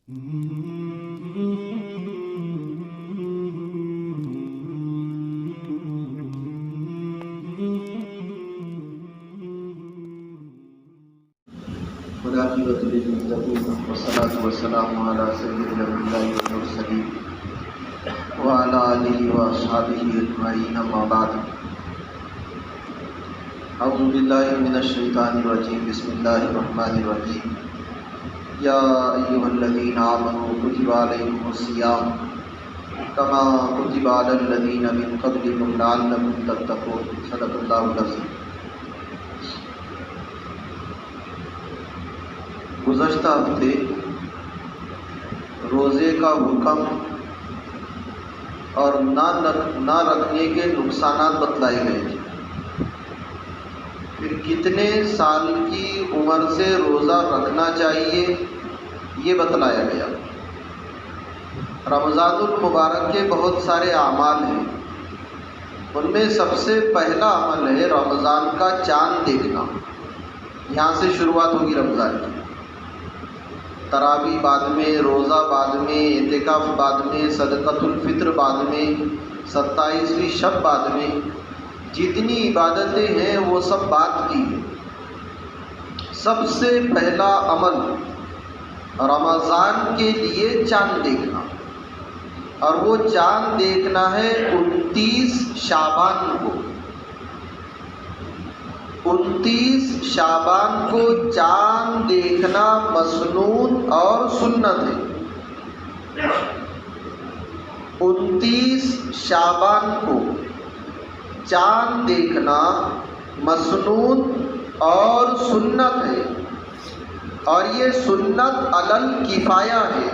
والعاقبۃ للمتقین والصلاة والسلام علی سید الانبیاء والمرسلین وعلی آلہ واصحابہ اجمعین، اما بعد۔ اعوذ باللہ من الشیطان الرجیم، بسم اللہ الرحمن الرحیم۔ یا ایھا الذین آمنوا کتب علیکم الصیام کما کتب علی الذین من قبلکم لعلکم تتقون۔ صدق اللہ العظیم۔ گزشتہ ہفتے روزے کا حکم اور نہ رکھنے کے نقصانات بتلائے گئے تھے۔ پھر کتنے سال کی عمر سے روزہ رکھنا چاہیے یہ بتلایا گیا۔ رمضان المبارک کے بہت سارے اعمال ہیں، ان میں سب سے پہلا عمل ہے رمضان کا چاند دیکھنا۔ یہاں سے شروعات ہوگی رمضان کی۔ تراویح بعد میں، روزہ بعد میں، اعتکاف بعد میں، صدقۃ الفطر بعد میں، 27ویں شب بعد میں، جتنی عبادتیں ہیں وہ سب بعد کی ہیں۔ سب سے پہلا عمل رمضان کے لیے چاند دیکھنا، اور وہ چاند دیکھنا ہے 29 شعبان کو۔ 29 شعبان کو چاند دیکھنا مسنون اور سنت ہے۔ 29 شعبان کو چاند دیکھنا مسنون اور سنت ہے، اور یہ سنت علی الکفایہ ہے۔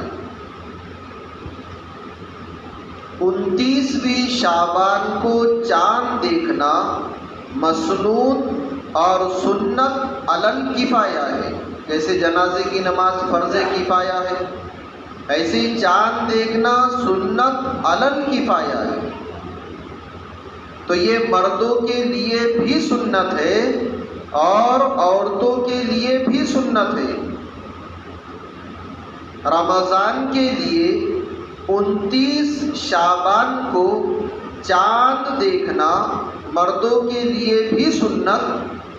29ویں شعبان کو چاند دیکھنا مسنون اور سنت علی الکفایہ ہے۔ جیسے جنازے کی نماز فرض کفایہ ہے، ایسے ہی چاند دیکھنا سنت علی الکفایہ ہے۔ تو یہ مردوں کے لیے بھی سنت ہے اور عورتوں کے لیے بھی سنت ہے۔ رمضان کے لیے 29 شعبان کو چاند دیکھنا مردوں کے لیے بھی سنت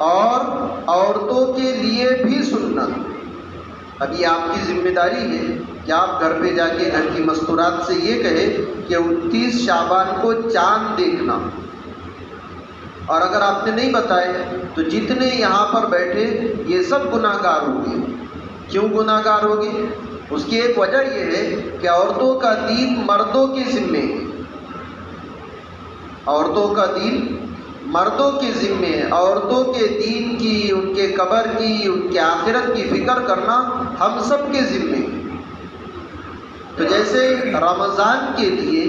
اور عورتوں کے لیے بھی سنت۔ اب یہ آپ کی ذمہ داری ہے کہ آپ گھر پہ جا کے گھر کی مستورات سے یہ کہے کہ 29 شعبان کو چاند دیکھنا۔ اور اگر آپ نے نہیں بتائے تو جتنے یہاں پر بیٹھے یہ سب گناہ گار ہوں گے۔ کیوں گناہ گار ہوں گے؟ اس کی ایک وجہ یہ ہے کہ عورتوں کا دین مردوں کے ذمے ہے۔ عورتوں کا دین مردوں کے ذمے ہے۔ عورتوں کے دین کی، ان کے قبر کی، ان کے آخرت کی فکر کرنا ہم سب کے ذمے ہے۔ تو جیسے رمضان کے لیے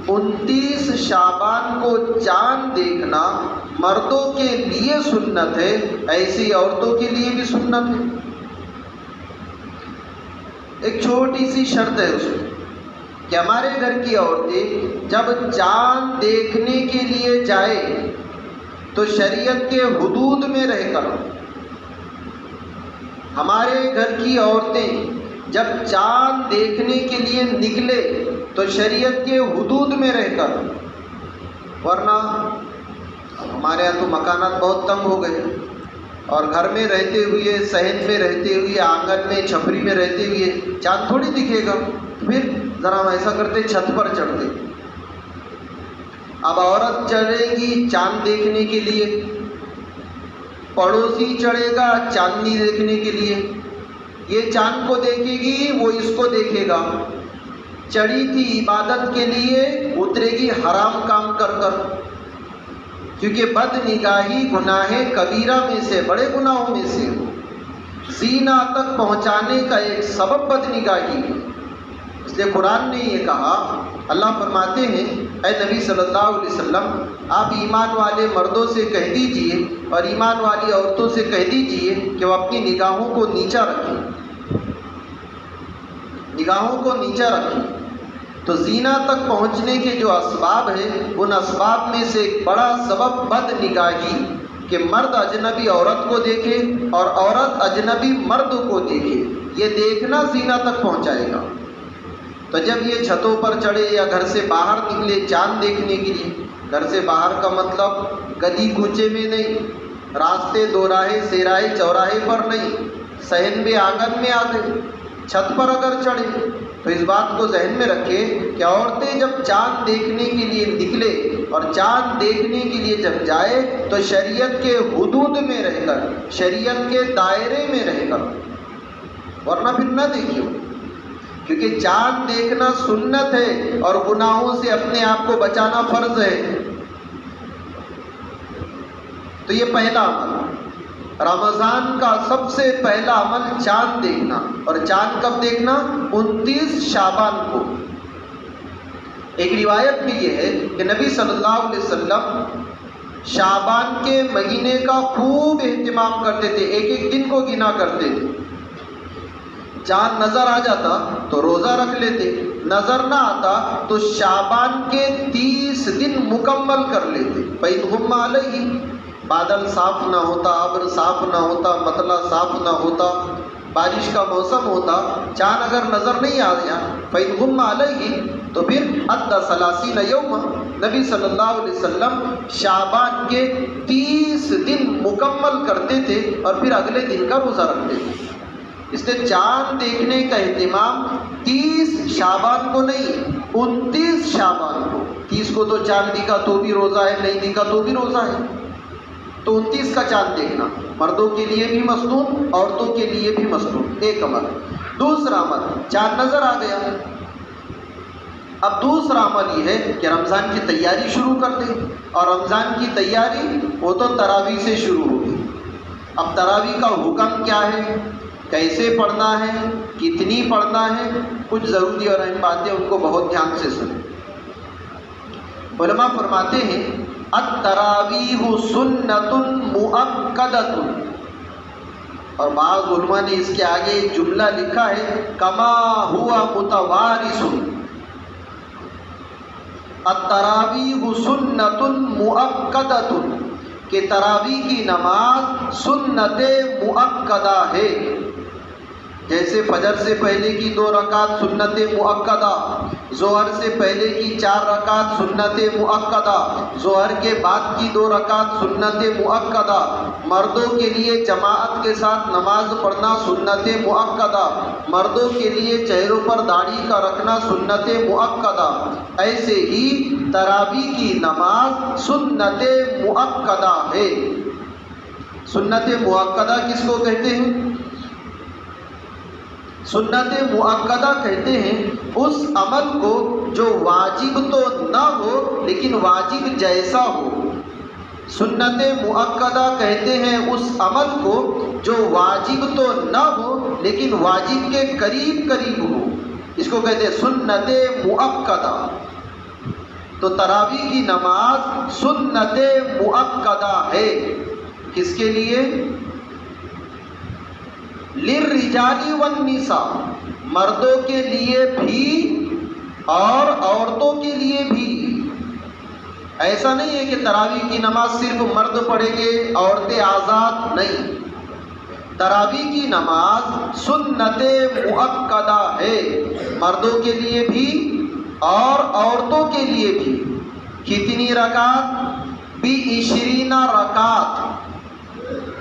29 شعبان کو چاند دیکھنا مردوں کے لیے سنت ہے، ایسی عورتوں کے لیے بھی سنت ہے۔ ایک چھوٹی سی شرط ہے اس میں کہ ہمارے گھر کی عورتیں جب چاند دیکھنے کے لیے جائے تو شریعت کے حدود میں رہ کر، ہمارے گھر کی عورتیں جب چاند دیکھنے کے لیے نکلے تو شریعت کے حدود میں رہ کر، ورنہ ہمارے یہاں تو مکانات بہت تنگ ہو گئے، اور گھر میں رہتے ہوئے، صحن میں رہتے ہوئے، آنگن میں، چھپری میں رہتے ہوئے چاند تھوڑی دکھے گا۔ پھر ذرا ہم ایسا کرتے چھت پر چڑھتے۔ اب عورت چڑھے گی چاند دیکھنے کے لیے، پڑوسی چڑھے گا چاندنی دیکھنے کے لیے، یہ چاند کو دیکھے گی، وہ اس کو دیکھے گا۔ چڑھی تھی عبادت کے لیے، اترے گی حرام کام کر کر، کیونکہ بد نگاہی گناہ کبیرہ میں سے، بڑے گناہوں میں سے ہو۔ زینا تک پہنچانے کا ایک سبب بد نگاہی ہے۔ اس لیے قرآن نے یہ کہا، اللہ فرماتے ہیں اے نبی صلی اللہ علیہ وسلم، آپ ایمان والے مردوں سے کہہ دیجئے اور ایمان والی عورتوں سے کہہ دیجئے کہ وہ اپنی نگاہوں کو نیچا رکھیں، نگاہوں کو نیچا رکھیں۔ تو زینا تک پہنچنے کے جو اسباب ہیں، ان اسباب میں سے ایک بڑا سبب بد نگاہی، کہ مرد اجنبی عورت کو دیکھے اور عورت اجنبی مرد کو دیکھے، یہ دیکھنا زینہ تک پہنچائے گا۔ تو جب یہ چھتوں پر چڑھے یا گھر سے باہر نکلے چاند دیکھنے کے لیے، گھر سے باہر کا مطلب گلی کوچے میں نہیں، راستے دوراہے سیراہے چوراہے پر نہیں، صحن میں آنگن میں آ گئے، چھت پر اگر چڑھے تو اس بات کو ذہن میں رکھے کہ عورتیں جب چاند دیکھنے کے لیے نکلے اور چاند دیکھنے کے لیے جب جائے تو شریعت کے حدود میں رہ کر، شریعت کے دائرے میں رہ کر، ورنہ پھر نہ دیکھیے، کیونکہ چاند دیکھنا سنت ہے اور گناہوں سے اپنے آپ کو بچانا فرض ہے۔ تو یہ پہلا عمل، رمضان کا سب سے پہلا عمل چاند دیکھنا، اور چاند کب دیکھنا؟ 29 شعبان کو۔ ایک روایت بھی یہ ہے کہ نبی صلی اللہ علیہ وسلم شعبان کے مہینے کا خوب اہتمام کرتے تھے، ایک ایک دن کو گنا کرتے تھے۔ چاند نظر آ جاتا تو روزہ رکھ لیتے، نظر نہ آتا تو شعبان کے 30 دن مکمل کر لیتے۔ فَإِنْ غُمَّ عَلَيْهِ، بادل صاف نہ ہوتا، ابر صاف نہ ہوتا، مطلع صاف نہ ہوتا، بارش کا موسم ہوتا، چاند اگر نظر نہیں آ گیا فَإِنْ غُمَّ عَلَيْهِ تو پھر أَدَّى 30 يَوْمًا، نبی صلی اللہ علیہ وسلم شعبان کے 30 دن مکمل کرتے تھے اور پھر اگلے دن کا روزہ رکھتے تھے۔ اس لیے چاند دیکھنے کا اہتمام 30 شعبان کو نہیں، 29 شعبان کو۔ 30 کو تو چاند دکھا تو بھی روزہ ہے، نہیں دکھا تو بھی روزہ ہے، تو 29 کا چاند دیکھنا مردوں کے لیے بھی مسنون، عورتوں کے لیے بھی مسنون، ایک عمل۔ دوسرا عمل، چاند نظر آ گیا، اب دوسرا عمل یہ ہے کہ رمضان کی تیاری شروع کر دیں، اور رمضان کی تیاری وہ تو تراویح سے شروع ہوگی۔ اب تراویح کا حکم کیا ہے، کیسے پڑھنا ہے، کتنی پڑھنا ہے، کچھ ضروری اور اہم باتیں ان کو بہت دھیان سے سنیں۔ علماء فرماتے ہیں التراویح سنت مؤکدۃ، اور بعض علماء نے اس کے آگے ایک جملہ لکھا ہے کما ہوا متوارث، التراویح سنت مؤکدۃ، کہ تراویح کی نماز سنت مؤکدہ ہے۔ جیسے فجر سے پہلے کی 2 رکعت سنت مؤکدہ، ظہر سے پہلے کی 4 رکعت سنت مؤکدہ، ظہر کے بعد کی 2 رکعت سنت مؤکدہ، مردوں کے لیے جماعت کے ساتھ نماز پڑھنا سنت مؤکدہ، مردوں کے لیے چہروں پر داڑھی کا رکھنا سنت مؤکدہ، ایسے ہی تراویح کی نماز سنت مؤکدہ ہے۔ سنت مؤکدہ کس کو کہتے ہیں؟ سنت مؤکدہ کہتے ہیں اس عمل کو جو واجب تو نہ ہو لیکن واجب جیسا ہو۔ سنت مؤکدہ کہتے ہیں اس عمل کو جو واجب تو نہ ہو لیکن واجب کے قریب قریب ہو، اس کو کہتے ہیں سنت مؤکدہ۔ تو تراویح کی نماز سنت مؤکدہ ہے، کس کے لیے؟ للرجال والنساء، مردوں کے لیے بھی اور عورتوں کے لیے بھی۔ ایسا نہیں ہے کہ تراویح کی نماز صرف مرد پڑھیں گے عورتیں آزاد، نہیں، تراویح کی نماز سنت مؤکدہ ہے، مردوں کے لیے بھی اور عورتوں کے لیے بھی۔ کتنی رکعت؟ 20 رکعت،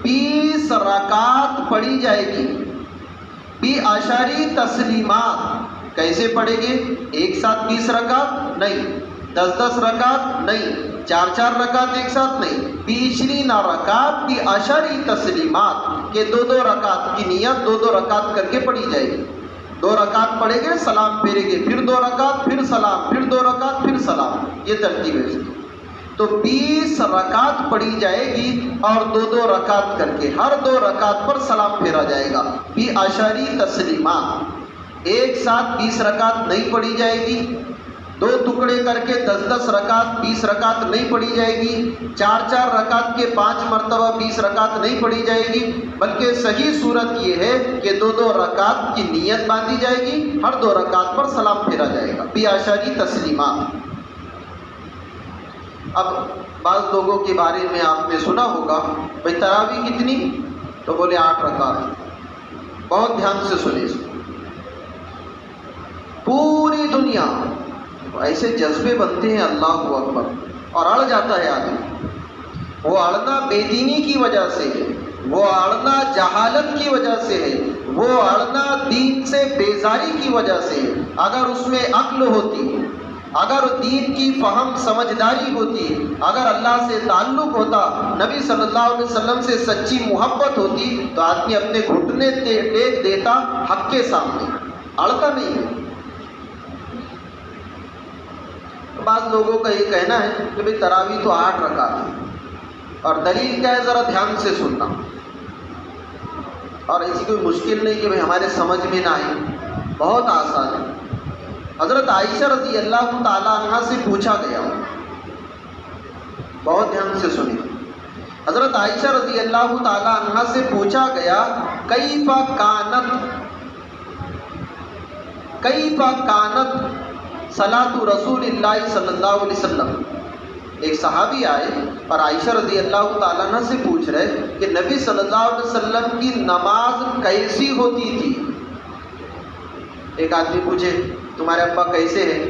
20 رکعت پڑھی جائے گی، 20 تسلیمات۔ کیسے پڑھیں گے؟ ایک ساتھ 20 رکعت نہیں، 10 رکعت نہیں، 4 رکعت ایک ساتھ نہیں، 20 رکعت 20 تسلیمات کے 2 رکعت کی نیت 2 رکعت کر کے پڑھی جائے گی۔ 2 رکعت پڑھیں گے، سلام پھیریں گے، پھر 2 رکعت، پھر سلام، پھر 2 رکعت، پھر سلام، یہ ترتیب ہے اس کی۔ تو 20 رکعت پڑھی جائے گی اور 2 رکعت کر کے، ہر 2 رکعت پر سلام پھیرا جائے گا، 20 تسلیمات۔ ایک ساتھ 20 رکعت نہیں پڑھی جائے گی، 2 ٹکڑے کر کے 10 رکعت 20 رکعت نہیں پڑھی جائے گی، 4 رکعت کے 5 مرتبہ 20 رکعت نہیں پڑھی جائے گی، بلکہ صحیح صورت یہ ہے کہ 2 رکعت کی نیت باندھی جائے گی، ہر 2 رکعت پر سلام پھیرا جائے گا، 20 تسلیمات۔ اب بعض لوگوں کے بارے میں آپ نے سنا ہوگا بھائی تراویح کتنی؟ تو بولے 8 رکعت۔ بہت دھیان سے سنیں اس کو. پوری دنیا ایسے جذبے بنتے ہیں اللہ اکبر اور اڑ جاتا ہے آدمی. وہ اڑنا بے دینی کی وجہ سے ہے, وہ اڑنا جہالت کی وجہ سے ہے, وہ اڑنا دین سے بیزاری کی وجہ سے ہے. اگر اس میں عقل ہوتی, اگر دین کی فہم سمجھداری ہوتی, اگر اللہ سے تعلق ہوتا, نبی صلی اللہ علیہ وسلم سے سچی محبت ہوتی, تو آدمی اپنے گھٹنے ٹیک دیتا حق کے سامنے, اڑتا نہیں ہے. بعض لوگوں کا یہ کہنا ہے کہ بھئی تراویح تو 8 رکعت ہے, اور دلیل کیا ہے ذرا دھیان سے سننا. اور ایسی کوئی مشکل نہیں کہ بھئی ہمارے سمجھ میں نہ آئے, بہت آسان ہے. حضرت عائشہ رضی اللہ تعالیٰ عنہ سے پوچھا گیا, بہت دھیان سے سنیں, حضرت عائشہ رضی اللہ تعالیٰ عنہ سے پوچھا گیا کیف کانت صلاۃ رسول اللہ صلی اللہ علیہ وسلم. ایک صحابی آئے اور عائشہ رضی اللہ تعالیٰ عنہ سے پوچھ رہے کہ نبی صلی اللہ علیہ وسلم کی نماز کیسی ہوتی تھی. ایک آدمی پوچھے تمہارے ابا کیسے ہیں,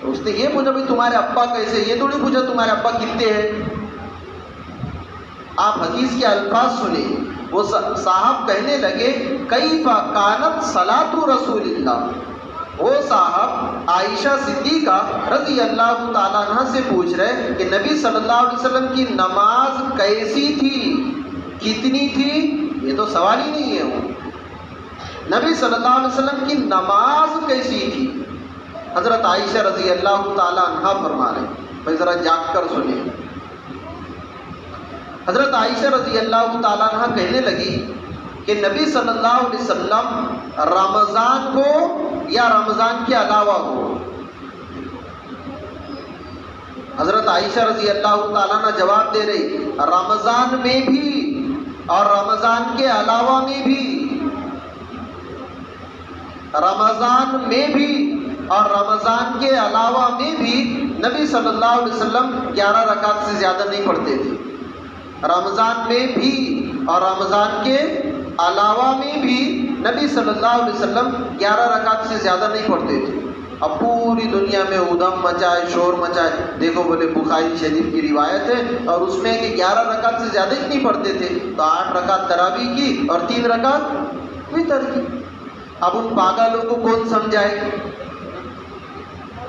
تو اس نے یہ پوچھا بھائی تمہارے ابا کیسے, یہ تھوڑی پوچھا تمہارے ابا کتنے ہیں. آپ حدیث کے الفاظ سنیں. وہ صاحب کہنے لگے کیف کانت صلاۃ رسول اللہ. وہ صاحب عائشہ صدیقہ رضی اللہ تعالیٰ عنہ سے پوچھ رہے کہ نبی صلی اللہ علیہ وسلم کی نماز کیسی تھی, کتنی تھی. یہ تو سوال ہی نہیں ہے. وہ نبی صلی اللہ علیہ وسلم کی نماز کیسی تھی. حضرت عائشہ رضی اللہ تعالیٰ عنہ فرما رہے, بھائی ذرا جاگ کر سنیں. حضرت عائشہ رضی اللہ تعالیٰ عنہ کہنے لگی کہ نبی صلی اللہ علیہ وسلم رمضان کو یا رمضان کے علاوہ ہو. حضرت عائشہ رضی اللہ تعالیٰ عنہ جواب دے رہی رمضان میں بھی اور رمضان کے علاوہ میں بھی, رمضان میں بھی اور رمضان کے علاوہ میں بھی نبی صلی اللہ علیہ وسلم 11 رکعت سے زیادہ نہیں پڑھتے تھے. رمضان میں بھی اور رمضان کے علاوہ میں بھی نبی صلی اللہ علیہ وسلم 11 رکعت سے زیادہ نہیں پڑھتے تھے. اب پوری دنیا میں ادھم مچائے, شور مچائے, دیکھو بولے بخاری شریف کی روایت ہے اور اس میں کہ 11 رکعت سے زیادہ ہی نہیں پڑھتے تھے, تو 8 رکعت تراویح کی اور 3 رکعت وتر کی. اب ان پاگلوں کو کون سمجھائے,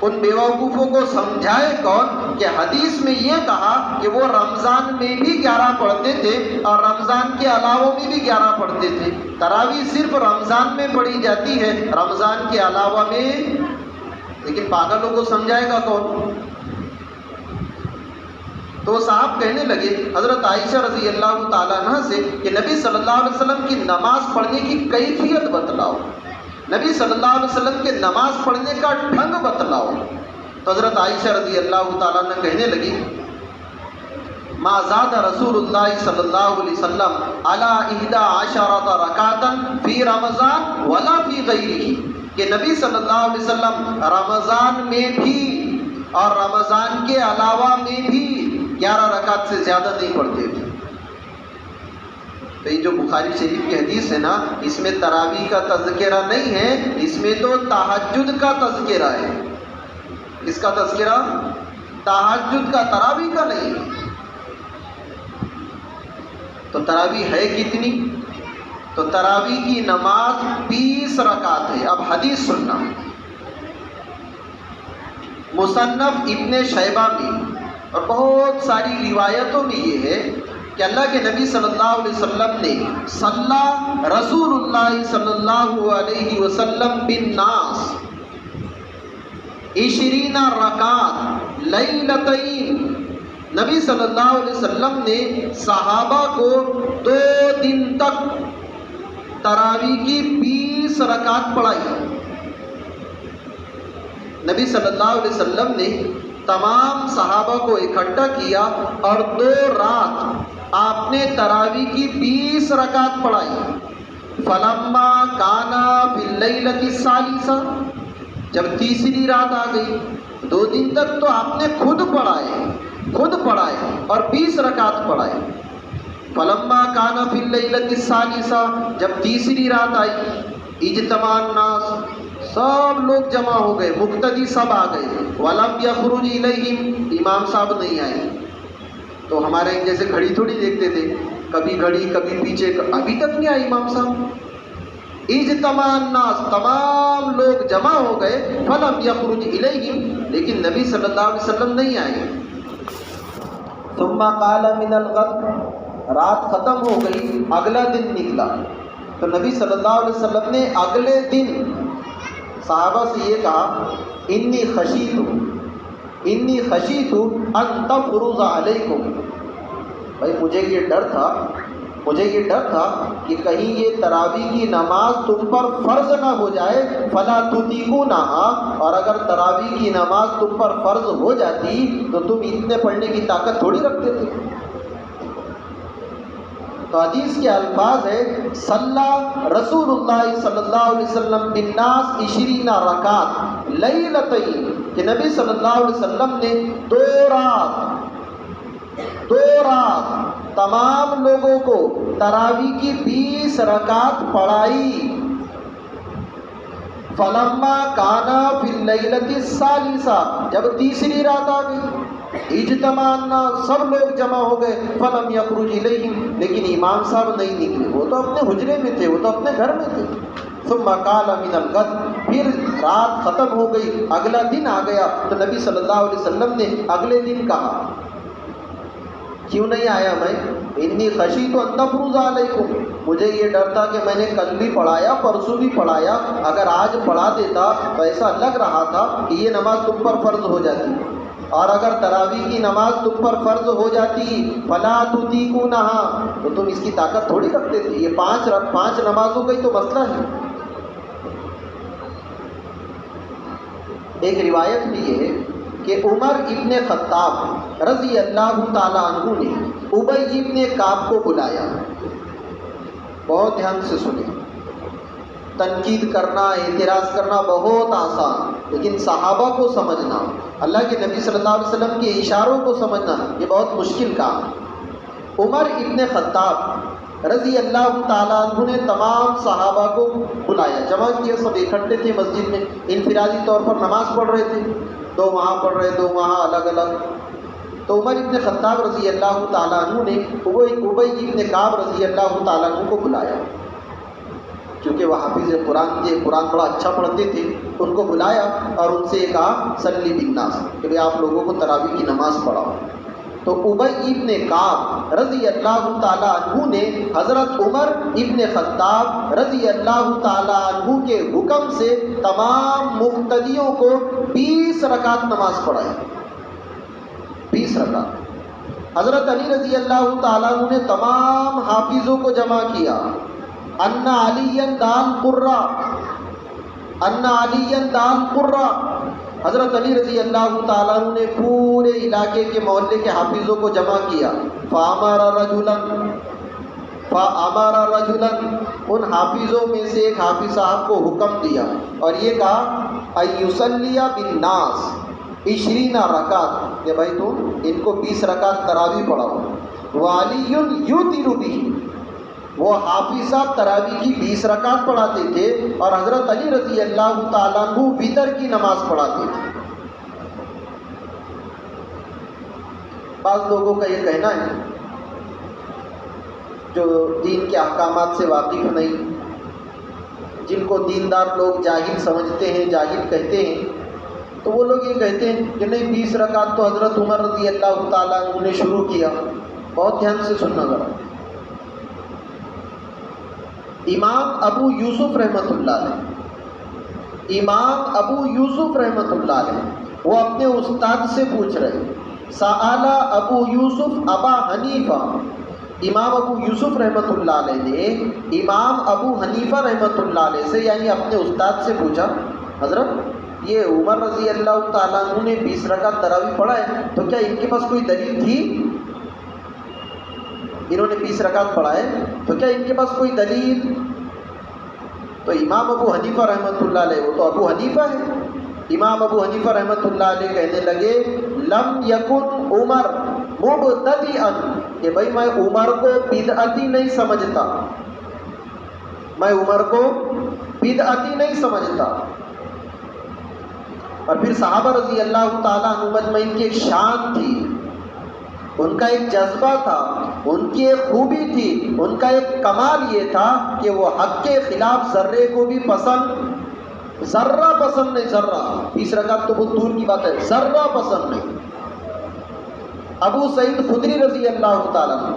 ان بیوقوفوں کو سمجھائے کون کہ حدیث میں یہ کہا کہ وہ رمضان میں بھی 11 پڑھتے تھے اور رمضان کے علاوہ میں بھی 11 پڑھتے تھے. تراویح صرف رمضان میں پڑھی جاتی ہے, رمضان کے علاوہ میں. لیکن پاگلوں کو سمجھائے گا کون. تو صاحب کہنے لگے حضرت عائشہ رضی اللہ تعالیٰ عنہ سے کہ نبی صلی اللہ علیہ وسلم کی نماز پڑھنے کی کیفیت بتلاؤ, نبی صلی اللہ علیہ وسلم کے نماز پڑھنے کا ڈھنگ بتلاؤ. تو حضرت عائشہ رضی اللہ تعالیٰ عنہ کہنے لگی ما زاد رسول اللہ صلی اللہ علیہ وسلم علی 11 رکعتا فی رمضان ولا فی غیرہ, کہ نبی صلی اللہ علیہ وسلم رمضان میں بھی اور رمضان کے علاوہ میں بھی 11 رکعت سے زیادہ نہیں پڑھتے تھے. تو یہ جو بخاری شریف کی حدیث ہے نا, اس میں تراویح کا تذکرہ نہیں ہے, اس میں تو تہجد کا تذکرہ ہے. اس کا تذکرہ تہجد کا, تراویح کا نہیں. تو تراویح ہے کتنی؟ تو تراویح کی نماز 20 رکعت ہے. اب حدیث سننا, مصنف ابن شیبہ میں اور بہت ساری روایتوں میں یہ ہے کہ اللہ کے نبی صلی اللہ علیہ وسلم نے صلی رسول اللہ صلی اللہ علیہ وسلم بالناس 20 رکعت لیلتین. نبی صلی اللہ علیہ وسلم نے صحابہ کو 2 دن تک تراویح کی 20 رکعت پڑھائی. نبی صلی اللہ علیہ وسلم نے تمام صحابہ کو اکٹھا کیا اور 2 رات آپ نے تراویح کی 20 رکعت پڑھائی. فلما کانا فی اللیلۃ الثالثہ, جب تیسری رات آ گئی, 2 دن تک تو آپ نے خود پڑھائے اور 20 رکعت پڑھائے. فلما کان فی اللیلۃ الثالثہ، جب تیسری رات آئی، اجتماع الناس، سب لوگ جمع ہو گئے، مقتدی سب آ گئے، ولم یخرج الیہم، امام صاحب نہیں آئے۔ تو ہمارے جیسے گھڑی تھوڑی دیکھتے تھے، کبھی گھڑی کبھی پیچھے، ابھی تک نہیں آئی امام صاحب۔ اجتماع الناس، تمام لوگ جمع ہو گئے، فلم یخرج الیہم، لیکن نبی صلی اللہ علیہ وسلم نہیں آئے۔ ثم قال من الغد، رات ختم ہو گئی، اگلا دن نکلا، تو نبی صلی اللہ علیہ وسلم نے اگلے دن صحابہ سے یہ کہا، انی خشیت ان تفرض علیکم، بھائی مجھے یہ ڈر تھا کہ کہیں یہ تراویح کی نماز تم پر فرض نہ ہو جائے، فلا تطیقونہا، اور اگر تراویح کی نماز تم پر فرض ہو جاتی تو تم اتنے پڑھنے کی طاقت تھوڑی رکھتے تھے۔ تو حدیث کے الفاظ ہے، صلی رسول اللہ صلی اللہ علیہ وسلم بالناس 20 رکعات لیلتین، کہ نبی صلی اللہ علیہ وسلم نے دو رات تمام لوگوں کو تراویح کی 20 رکعت پڑھائی۔ فلما کانا فی اللیلۃ الثالثہ، جب تیسری رات آ گئی، اجتماع الناس، سب لوگ جمع ہو گئے، فلم یخرج الیہم، لیکن امام صاحب نہیں نکلے، وہ تو اپنے حجرے میں تھے، وہ تو اپنے گھر میں تھے۔ ثم قال من الغد، پھر رات ختم ہو گئی، اگلا دن آ گیا، تو نبی صلی اللہ علیہ وسلم نے اگلے دن کہا، کیوں نہیں آیا میں؟ انی خشیت ان تفرض علیکم، مجھے یہ ڈر تھا کہ میں نے کل بھی پڑھایا، پرسوں بھی پڑھایا، اگر آج پڑھا دیتا تو ایسا لگ رہا تھا کہ یہ نماز تم پر فرض ہو جاتی، اور اگر تراویح کی نماز تم پر فرض ہو جاتی، فلا تطیقونہا، تو تم اس کی طاقت تھوڑی رکھتے تھے۔ یہ پانچ نمازوں کا ہی تو مسئلہ ہے۔ ایک روایت بھی ہے کہ عمر ابن خطاب رضی اللہ تعالیٰ عنہ نے ابی ابن کعب کو بلایا۔ بہت دھیان سے سنیں، تنقید کرنا، اعتراض کرنا بہت آسان، لیکن صحابہ کو سمجھنا، اللہ کے نبی صلی اللہ علیہ وسلم کے اشاروں کو سمجھنا، یہ بہت مشکل کام ہے۔ عمر ابن خطاب رضی اللہ تعالیٰ عنہ نے تمام صحابہ کو بلایا، جمع کیا، سب اکٹھے تھے مسجد میں، انفرادی طور پر نماز پڑھ رہے تھے، دو وہاں پڑھ رہے، دو وہاں، الگ الگ۔ تو عمر ابن خطاب رضی اللہ تعالیٰ عنہ نے ابی ابن کعب رضی اللہ تعالیٰ عنہ کو بلایا، کیونکہ وہ حافظ قرآن تھے، قرآن بڑا اچھا پڑھتے تھے، ان کو بلایا اور ان سے کہا صلی بالناس، کہ بھئی آپ لوگوں کو تراویح کی نماز پڑھاؤ۔ تو ابی ابن کعب رضی اللہ تعالیٰ عنہ نے حضرت عمر ابن خطاب رضی اللہ تعالیٰ عنہ کے حکم سے تمام مقتدیوں کو 20 رکعت نماز پڑھائی، 20 رکعت۔ حضرت علی رضی اللہ تعالیٰ عنہ نے تمام حافظوں کو جمع کیا، ان علی دان قرہ، ان علی دان قرہ، حضرت علی رضی اللہ تعالیٰ عنہ نے پورے علاقے کے محلے کے حافظوں کو جمع کیا، فامر رجلا، ان حافظوں میں سے ایک حافظ صاحب کو حکم دیا اور یہ کہا ایصلی بالناس 20 رکعت، کہ بھائی تم ان کو 20 رکعت تراویح پڑھاؤ۔ وعلی یوتر بہ، وہ حافظ صاحب تراویح کی 20 رکعت پڑھاتے تھے اور حضرت علی رضی اللہ تعالیٰ عنہ وتر کی نماز پڑھاتے تھے۔ بعض لوگوں کا یہ کہنا ہے جو دین کے احکامات سے واقف نہیں، جن کو دیندار لوگ جاہل سمجھتے ہیں، جاہل کہتے ہیں، تو وہ لوگ یہ کہتے ہیں کہ نہیں 20 رکعت تو حضرت عمر رضی اللہ تعالیٰ عنہ نے شروع کیا۔ بہت دھیان سے سننا ذرا، امام ابو یوسف رحمۃ اللہ علیہ، امام ابو یوسف رحمۃ اللہ علیہ وہ اپنے استاد سے پوچھ رہے، سأل ابو یوسف ابا حنیفہ، امام ابو یوسف رحمۃ اللہ علیہ نے امام ابو حنیفہ رحمۃ اللہ علیہ سے، یعنی اپنے استاد سے پوچھا، حضرت یہ عمر رضی اللہ تعالیٰ عنہ نے 20 رکعت تراویح پڑھا ہے، تو کیا ان کے پاس کوئی دلیل تھی؟ انہوں نے 20 رکعت پڑھائے تو کیا ان کے پاس کوئی دلیل؟ تو امام ابو حنیفہ رحمۃ اللہ علیہ، وہ تو ابو حنیفہ ہے، امام ابو حنیفہ رحمۃ اللہ علیہ کہنے لگے لم یکن عمر مبتدئا کہ بھائی میں عمر کو بدعتی نہیں سمجھتا، میں عمر کو بدعتی نہیں سمجھتا۔ اور پھر صحابہ رضی اللہ تعالیٰ عنہ مجمعین کی ایک شان تھی، ان کا ایک جذبہ تھا، ان کی ایک خوبی تھی، ان کا ایک کمال یہ تھا کہ وہ حق کے خلاف ذرے کو بھی ذرہ پسند نہیں، ذرہ 20 رکعت تو بہت دور کی بات ہے، ذرہ پسند نہیں۔ ابو سعید خدری رضی اللہ تعالیٰ عنہ،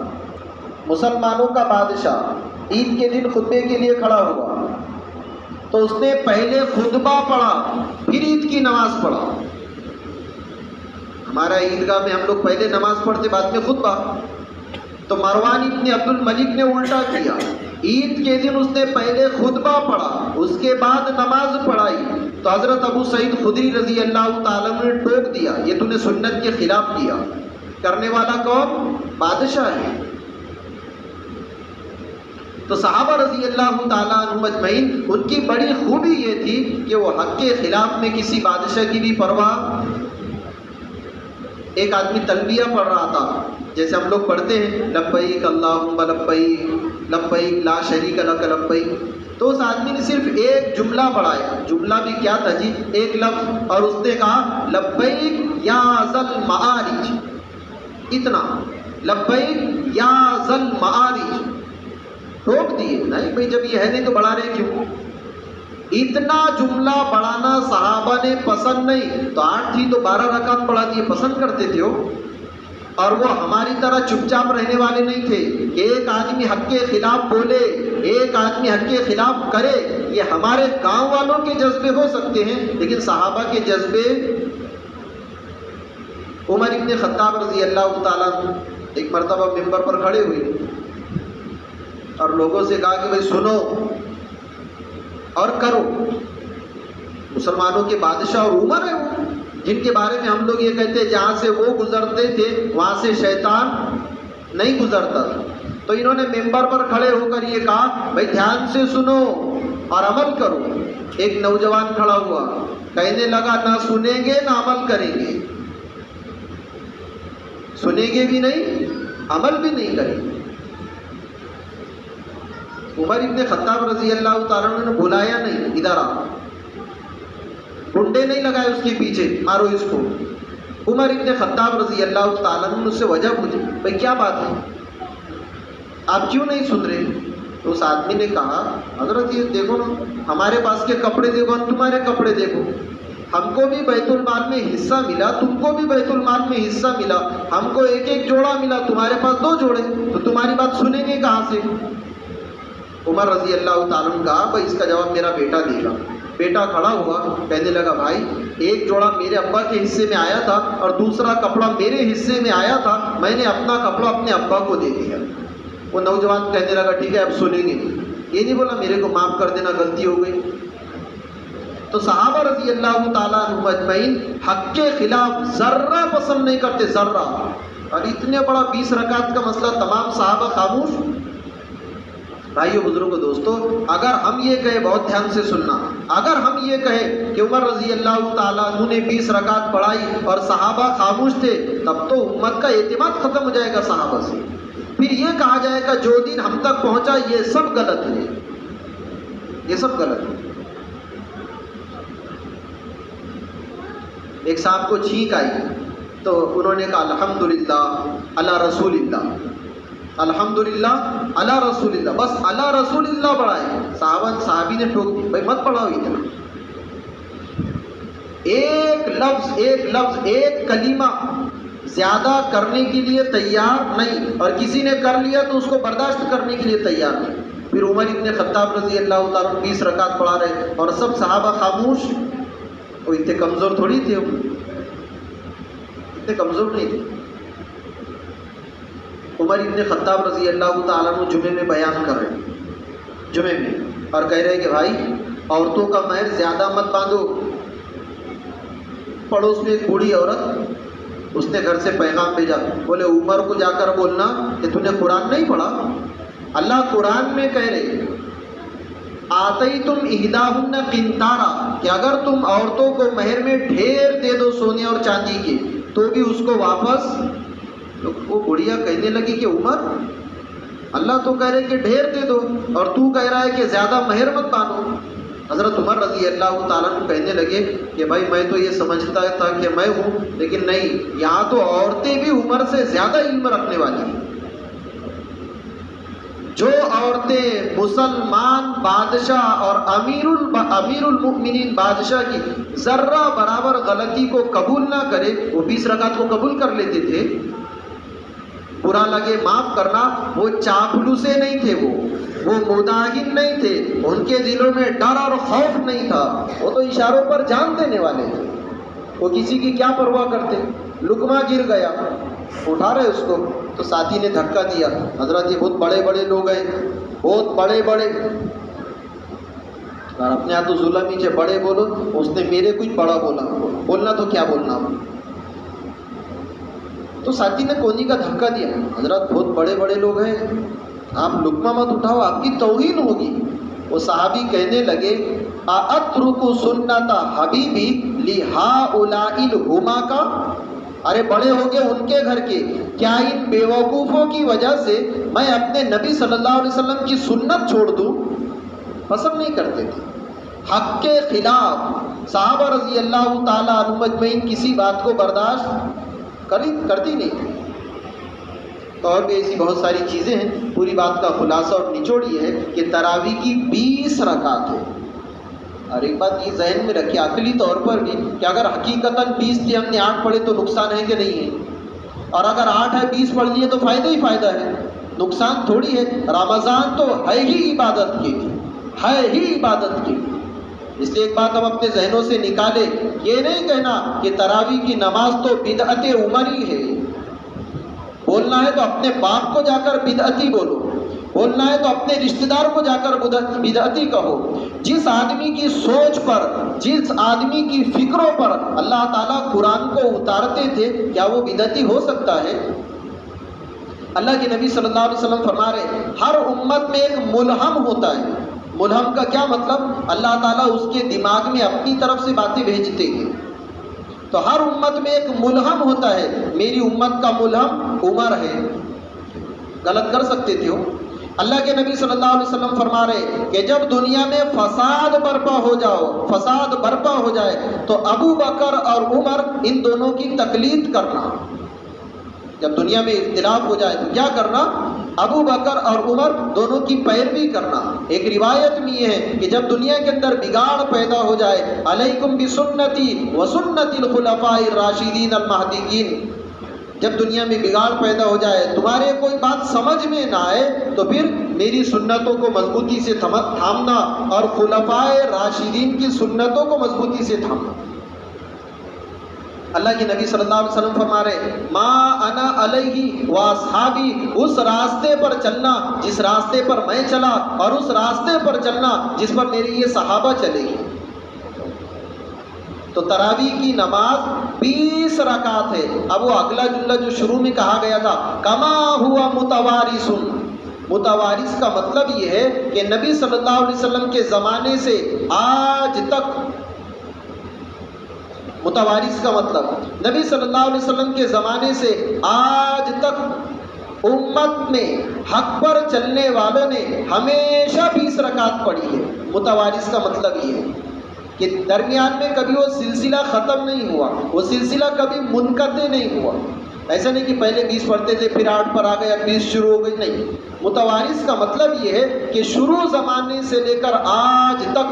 مسلمانوں کا بادشاہ، عید کے دن خطبے کے لیے کھڑا ہوا تو اس نے پہلے خطبہ پڑھا پھر عید کی نماز پڑھا۔ ہمارا عیدگاہ میں ہم لوگ پہلے نماز پڑھتے بعد میں خطبہ، تو مروان ابن عبد الملک نے الٹا کیا، عید کے دن اس نے پہلے خطبہ پڑھا اس کے بعد نماز پڑھائی، تو حضرت ابو سعید خدری رضی اللہ تعالیٰ نے ٹوک دیا، یہ تو نے سنت کے خلاف کیا۔ کرنے والا کون؟ بادشاہ ہے۔ تو صحابہ رضی اللہ تعالیٰ عنہ مجمعین، ان کی بڑی خوبی یہ تھی کہ وہ حق کے خلاف میں کسی بادشاہ کی بھی پرواہ۔ ایک آدمی تلبیہ پڑھ رہا تھا، جیسے ہم لوگ پڑھتے ہیں لبیک اللہم لبیک لبیک لا شریک لک لبیک، تو اس آدمی نے صرف ایک جملہ پڑھایا، جملہ بھی کیا تھا جی؟ ایک لفظ، اور اس نے کہا لبیک یا ذل معارج، اتنا، لبیک یا ذل معارج، ٹوک دیے۔ نہیں بھائی جب یہ ہے نہیں تو بڑھا رہے کیوں؟ اتنا جملہ بڑھانا صحابہ نے پسند نہیں، تو 8 تھی تو 12 رکعت پڑھا دیے، پسند کرتے تھے وہ۔ اور وہ ہماری طرح چپ چاپ رہنے والے نہیں تھے کہ ایک آدمی حق کے خلاف بولے، ایک آدمی حق کے خلاف کرے۔ یہ ہمارے گاؤں والوں کے جذبے ہو سکتے ہیں، لیکن صحابہ کے جذبے۔ عمر ابن خطاب رضی اللہ تعالیٰ عنہ ایک مرتبہ ممبر پر کھڑے ہوئے اور لوگوں سے کہا کہ بھائی سنو اور کرو۔ مسلمانوں کے بادشاہ اور عمر ہے وہ، جن کے بارے میں ہم لوگ یہ کہتے ہیں جہاں سے وہ گزرتے تھے وہاں سے شیطان نہیں گزرتا۔ تو انہوں نے ممبر پر کھڑے ہو کر یہ کہا بھائی دھیان سے سنو اور عمل کرو۔ ایک نوجوان کھڑا ہوا، کہنے لگا نہ سنیں گے نہ عمل کریں گے، سنیں گے بھی نہیں عمل بھی نہیں کریں گے۔ عمر ابن خطاب رضی اللہ تعالیٰ نے بلایا نہیں، ادھر آ، ڈنڈے نہیں لگائے اس کے پیچھے مارو اس کو۔ عمر ابن خطاب رضی اللہ تعالیٰ نے اس سے وجہ پوچھی، بھائی کیا بات ہے، آپ کیوں نہیں سن رہے؟ تو اس آدمی نے کہا حضرت یہ دیکھو نا، ہمارے پاس کے کپڑے دیکھو اور تمہارے کپڑے دیکھو، ہم کو بھی بیت المال میں حصہ ملا، تم کو بھی بیت المال میں حصہ ملا، ہم کو ایک ایک جوڑا ملا، تمہارے پاس 2 جوڑے، تو تمہاری بات سنیں گے کہاں سے؟ عمر رضی اللہ تعالیٰ نے کہا بھائی اس کا جواب میرا بیٹا دے گا۔ بیٹا کھڑا ہوا، کہنے لگا بھائی ایک جوڑا میرے ابا کے حصے میں آیا تھا اور دوسرا کپڑا میرے حصے میں آیا تھا، میں نے اپنا کپڑا اپنے ابا کو دے دیا۔ وہ نوجوان کہنے لگا ٹھیک ہے اب سنیں گے، یہ نہیں بولا میرے کو معاف کر دینا غلطی ہو گئی۔ تو صحابہ رضی اللہ تعالیٰ عنہ اجمعین حق کے خلاف ذرہ پسند نہیں کرتے، ذرہ۔ اور اتنے بڑا 20 رکعت کا مسئلہ تمام صحابہ خاموش۔ بھائیو بزرگوں دوستو، اگر ہم یہ کہیں، بہت دھیان سے سننا، اگر ہم یہ کہیں کہ عمر رضی اللہ تعالیٰ عنہ نے 20 رکعت پڑھائی اور صحابہ خاموش تھے، تب تو امت کا اعتماد ختم ہو جائے گا صحابہ سے۔ پھر یہ کہا جائے گا جو دین ہم تک پہنچا یہ سب غلط ہے، یہ سب غلط ہے۔ ایک صاحب کو چھینک آئی تو انہوں نے کہا الحمدللہ علی رسول اللہ، الحمدللہ علی رسول اللہ، بس علی رسول اللہ پڑھائے۔ صحابی نے ٹوک دی، بھائی مت پڑھاؤ اتنا، ایک لفظ ایک کلمہ زیادہ کرنے کے لیے تیار نہیں، اور کسی نے کر لیا تو اس کو برداشت کرنے کے لیے تیار نہیں۔ پھر عمر ابن خطاب رضی اللہ تعالیٰ 20 رکعت پڑھا رہے اور سب صحابہ خاموش۔ وہ اتنے کمزور تھوڑی تھے، اتنے کمزور نہیں تھے۔ عمر ابن خطاب رضی اللہ تعالیٰ عنہ جمعے میں بیان کر رہے، جمعے میں، اور کہہ رہے کہ بھائی عورتوں کا مہر زیادہ مت باندھو۔ پڑوس میں ایک بوڑھی عورت، اس نے گھر سے پیغام بھیجا، بولے عمر کو جا کر بولنا کہ تو نے قرآن نہیں پڑھا، اللہ قرآن میں کہہ رہے آتیتم احداہن قنطارا، کہ اگر تم عورتوں کو مہر میں ڈھیر دے دو سونے اور چاندی کے تو بھی اس کو واپس تو وہ بڑھیا کہنے لگی کہ عمر، اللہ تو کہہ رہے کہ ڈھیر دے دو اور تو کہہ رہا ہے کہ زیادہ مہر مت بانو۔ حضرت عمر رضی اللہ تعالیٰ عنہ کہنے لگے کہ بھائی میں تو یہ سمجھتا تھا کہ میں ہوں، لیکن نہیں، یہاں تو عورتیں بھی عمر سے زیادہ علم رکھنے والی ہیں۔ جو عورتیں مسلمان بادشاہ اور امیر المؤمنین بادشاہ کی ذرہ برابر غلطی کو قبول نہ کرے، وہ 20 رکعت کو قبول کر لیتے تھے، برا لگے معاف کرنا، وہ چاپلوسے نہیں تھے، وہ مداہن نہیں تھے، ان کے دلوں میں ڈر اور خوف نہیں تھا، وہ تو اشاروں پر جان دینے والے تھے، وہ کسی کی کیا پرواہ کرتے۔ لقمہ گر گیا، اٹھا رہے اس کو تو ساتھی نے دھکا دیا، حضرت یہ بہت بڑے بڑے لوگ ہیں، بہت بڑے بڑے، اور اپنے ہاتھ تو ظلم ہی بڑے بولو، اس نے میرے کچھ بڑا بولنا تو کیا بولنا۔ تو ساتھی نے کونی کا دھکا دیا، حضرت بہت بڑے بڑے لوگ ہیں، آپ لقمہ مت اٹھاؤ، آپ کی توہین ہوگی۔ وہ صحابی کہنے لگے اَأَتْرُكُ سُنَّتَ حَبِيبِي لِهَٰؤُلَاءِ الْحُمَاقَىٰ، ارے بڑے ہو گئے ان کے گھر کے، کیا ان بے وقوفوں کی وجہ سے میں اپنے نبی صلی اللہ علیہ وسلم کی سنت چھوڑ دوں؟ پسند نہیں کرتے تھے، حق کے خلاف صحابہ رضی اللہ تعالیٰ عنہ مجمعین کسی بات کو برداشت کرتی نہیں تھی۔ تو اور بھی ایسی بہت ساری چیزیں ہیں، پوری بات کا خلاصہ اور نچوڑ یہ ہے کہ تراویح کی 20 رکعت ہے۔ اور ایک بات یہ ذہن میں رکھیے عقلی طور پر بھی کہ اگر حقیقتاً 20 تھی ہم نے 8 پڑھے تو نقصان ہے کہ نہیں ہے، اور اگر 8 ہے 20 پڑھ لیے تو فائدہ ہی فائدہ ہے، نقصان تھوڑی ہے۔ رمضان تو ہے ہی عبادت کے لیے، ہے ہی عبادت کے لیے، اس لیے ایک بات ہم اپنے ذہنوں سے نکالے، یہ نہیں کہنا کہ تراویح کی نماز تو بدعت عمری ہے۔ بولنا ہے تو اپنے باپ کو جا کر بدعتی بولو، بولنا ہے تو اپنے رشتہ دار کو جا کر بدعتی کہو۔ جس آدمی کی سوچ پر، جس آدمی کی فکروں پر اللہ تعالیٰ قرآن کو اتارتے تھے، کیا وہ بدعتی ہو سکتا ہے؟ اللہ کے نبی صلی اللہ علیہ وسلم فرما رہے ہر امت میں ایک ملہم ہوتا ہے۔ ملہم کا کیا مطلب؟ اللہ تعالیٰ اس کے دماغ میں اپنی طرف سے باتیں بھیجتے ہیں۔ تو ہر امت میں ایک ملہم ہوتا ہے، میری امت کا ملہم عمر ہے۔ غلط کر سکتے تھے وہ۔ اللہ کے نبی صلی اللہ علیہ وسلم فرما رہے کہ جب دنیا میں فساد برپا ہو جائے تو ابو بکر اور عمر ان دونوں کی تقلید کرنا۔ جب دنیا میں اختلاف ہو جائے تو کیا کرنا؟ ابو بکر اور عمر دونوں کی پیروی کرنا۔ ایک روایت میں یہ ہے کہ جب دنیا کے اندر بگاڑ پیدا ہو جائے، علیکم بسنتی وسنت الخلفاء الراشدین المہدیین، جب دنیا میں بگاڑ پیدا ہو جائے، تمہارے کوئی بات سمجھ میں نہ آئے تو پھر میری سنتوں کو مضبوطی سے تھامنا اور خلفاء راشدین کی سنتوں کو مضبوطی سے تھامنا۔ اللہ کے نبی صلی اللہ علیہ وسلم فرما رہے ما انا علیہ واصحابی، اس راستے پر چلنا جس راستے پر میں چلا، اور اس راستے پر چلنا جس پر میرے یہ صحابہ چلے گی۔ تو تراویح کی نماز 20 رکعت ہے۔ اب وہ اگلا جملہ جو شروع میں کہا گیا تھا کما ہوا متوارث، متوارث کا مطلب یہ ہے کہ نبی صلی اللہ علیہ وسلم کے زمانے سے آج تک، متوارث کا مطلب نبی صلی اللہ علیہ وسلم کے زمانے سے آج تک امت میں حق پر چلنے والوں نے ہمیشہ 20 رکعت پڑھی ہے۔ متوارث کا مطلب یہ ہے کہ درمیان میں کبھی وہ سلسلہ ختم نہیں ہوا، وہ سلسلہ کبھی منقطع نہیں ہوا۔ ایسا نہیں کہ پہلے 20 پڑھتے تھے پھر 8 پر آ گیا 20 شروع ہو گئی، نہیں۔ متوارث کا مطلب یہ ہے کہ شروع زمانے سے لے کر آج تک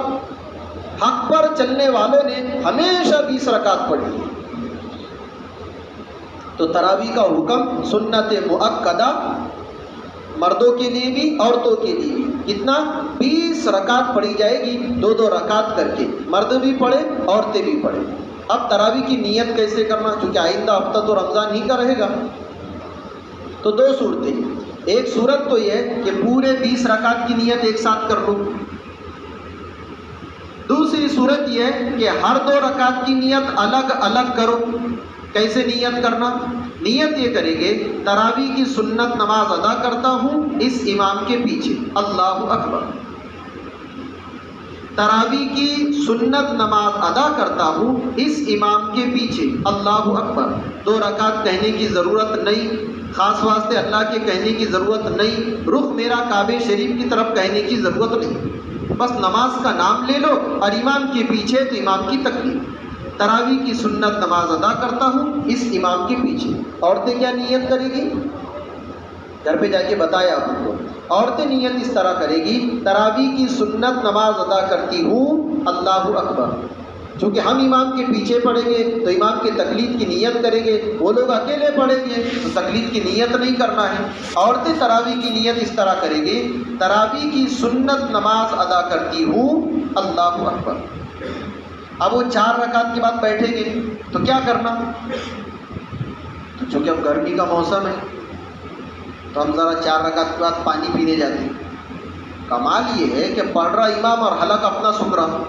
حق پر چلنے والوں نے ہمیشہ 20 رکعت پڑھی۔ تو تراویح کا حکم سنت مؤکدہ، مردوں کے لیے بھی عورتوں کے لیے بھی، کتنا؟ 20 رکعت پڑھی جائے گی، 2 رکعت کر کے، مرد بھی پڑھے عورتیں بھی پڑھے۔ اب تراویح کی نیت کیسے کرنا؟ چونکہ آئندہ ہفتہ تو رمضان ہی کا رہے گا، تو 2 صورتیں۔ ایک صورت تو یہ ہے کہ پورے 20 رکعت کی نیت ایک ساتھ کر لو۔ دوسری صورت یہ ہے کہ ہر 2 رکعت کی نیت الگ الگ کرو۔ کیسے نیت کرنا؟ نیت یہ کریں گے تراویح کی سنت نماز ادا کرتا ہوں اس امام کے پیچھے، اللہ اکبر۔ تراویح کی سنت نماز ادا کرتا ہوں اس امام کے پیچھے، اللہ اکبر۔ 2 رکعت کہنے کی ضرورت نہیں، خاص واسطے اللہ کے کہنے کی ضرورت نہیں، رخ میرا کعبہ شریف کی طرف کہنے کی ضرورت نہیں، بس نماز کا نام لے لو اور امام کے پیچھے تو امام کی تکبیر۔ تراویح کی سنت نماز ادا کرتا ہوں اس امام کے پیچھے۔ عورتیں کیا نیت کرے گی؟ گھر پہ جا کے بتایا آپ کو، عورتیں نیت اس طرح کرے گی، تراویح کی سنت نماز ادا کرتی ہوں اللہ اکبر۔ چونکہ ہم امام کے پیچھے پڑھیں گے تو امام کے تقلید کی نیت کریں گے، وہ لوگ اکیلے پڑھیں گے تو تقلید کی نیت نہیں کرنا ہے۔ عورتیں تراویح کی نیت اس طرح کریں گی، تراویح کی سنت نماز ادا کرتی ہوں اللہ اکبر۔ اب وہ 4 رکعت کے بعد بیٹھیں گے تو کیا کرنا؟ تو چونکہ اب گرمی کا موسم ہے تو ہم ذرا 4 رکعت کے بعد پانی پینے جاتے ہیں۔ کمال یہ ہے کہ پڑھ رہا امام اور حلق اپنا سن رہا۔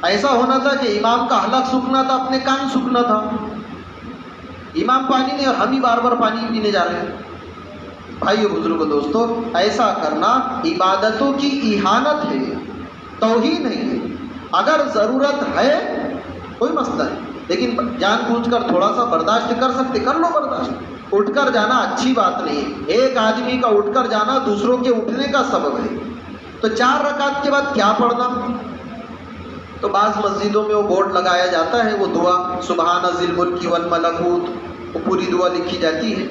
ایسا ہونا تھا کہ امام کا حلق سوکھنا تھا، اپنے کان سوکھنا تھا، امام پانی نہیں اور ہم ہی بار بار پانی پینے جا رہے ہیں۔ بھائیو بزرگو دوستو، ایسا کرنا عبادتوں کی اہانت ہے، توہین ہے۔ اگر ضرورت ہے کوئی مسئلہ نہیں، لیکن جان بوجھ کر تھوڑا سا برداشت کر سکتے کر لو برداشت۔ اٹھ کر جانا اچھی بات نہیں ہے، ایک آدمی کا اٹھ کر جانا دوسروں کے اٹھنے کا سبب ہے۔ تو 4 رکعت کے بعد کیا پڑھنا؟ تو بعض مسجدوں میں وہ بورڈ لگایا جاتا ہے، وہ دعا سبحان ذی الملک والملکوت، وہ پوری دعا لکھی جاتی ہے،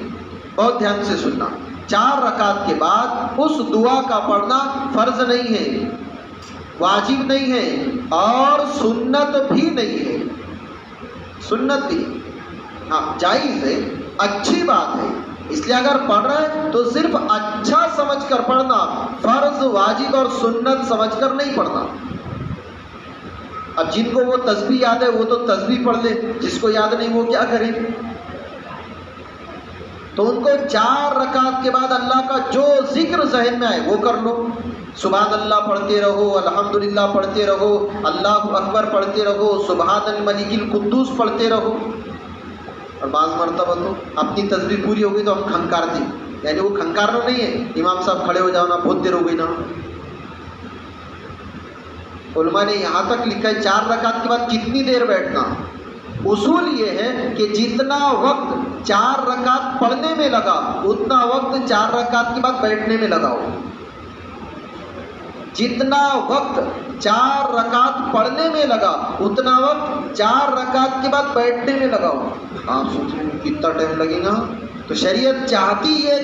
بہت دھیان سے سننا۔ 4 رکعت کے بعد اس دعا کا پڑھنا فرض نہیں ہے، واجب نہیں ہے اور سنت بھی نہیں ہے۔ سنت بھی ہاں جائز ہے، اچھی بات ہے، اس لیے اگر پڑھ رہے ہیں تو صرف اچھا سمجھ کر پڑھنا، فرض واجب اور سنت سمجھ کر نہیں پڑھنا۔ اب جن کو وہ تسبیح یاد ہے وہ تو تسبیح پڑھ لے، جس کو یاد نہیں وہ کیا کرے؟ تو ان کو 4 رکعت کے بعد اللہ کا جو ذکر ذہن میں آئے وہ کر لو۔ سبحان اللہ پڑھتے رہو، الحمدللہ پڑھتے رہو، اللہ اکبر پڑھتے رہو، سبحان الملک القدوس پڑھتے رہو۔ اور بعض مرتبہ تو اپنی تسبیح پوری ہو گئی تو ہم کھنکارتے ہیں، یعنی وہ کھنکارنا نہیں ہے، امام صاحب کھڑے ہو جاؤ نا، بہت دیر ہو گئی نا۔ علماء نے یہاں تک لکھا ہے 4 رکعت کے بعد کتنی دیر بیٹھنا۔ اصول یہ ہے کہ جتنا وقت 4 رکعت پڑھنے میں لگا اتنا وقت 4 رکعت کے بعد بیٹھنے میں لگاؤ۔ جتنا وقت 4 رکعت پڑھنے میں لگا اتنا وقت 4 رکعت کے بعد بیٹھنے میں لگاؤ۔ آپ سوچیں کتنا ٹائم لگے گا؟ تو شریعت چاہتی ہے